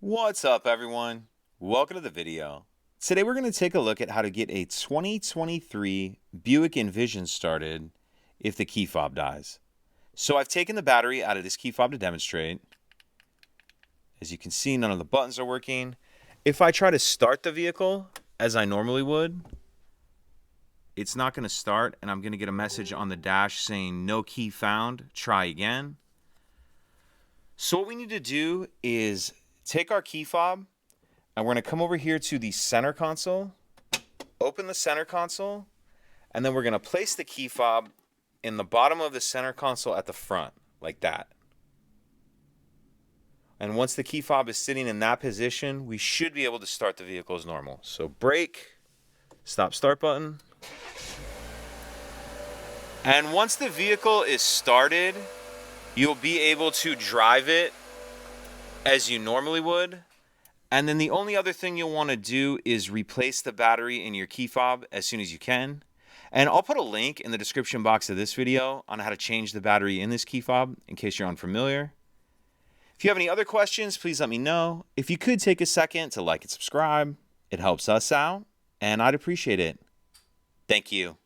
What's up, everyone? Welcome to the video. Today we're going to take a look at how to get a 2023 Buick Envision started if the key fob dies. So I've taken the battery out of this key fob to demonstrate. As you can see, none of the buttons are working. If I try to start the vehicle as I normally would, it's not going to start, and I'm going to get a message on the dash saying no key found, try again. So what we need to do is take our key fob, and we're going to come over here to the center console, open the center console, and then we're going to place the key fob in the bottom of the center console at the front, like that. And once the key fob is sitting in that position, we should be able to start the vehicle as normal. So brake, stop start button. And once the vehicle is started, you'll be able to drive it as you normally would. And then the only other thing you'll want to do is replace the battery in your key fob as soon as you can. And I'll put a link in the description box of this video on how to change the battery in this key fob in case you're unfamiliar. If you have any other questions, please let me know. If you could take a second to like and subscribe, it helps us out, and I'd appreciate it. Thank you.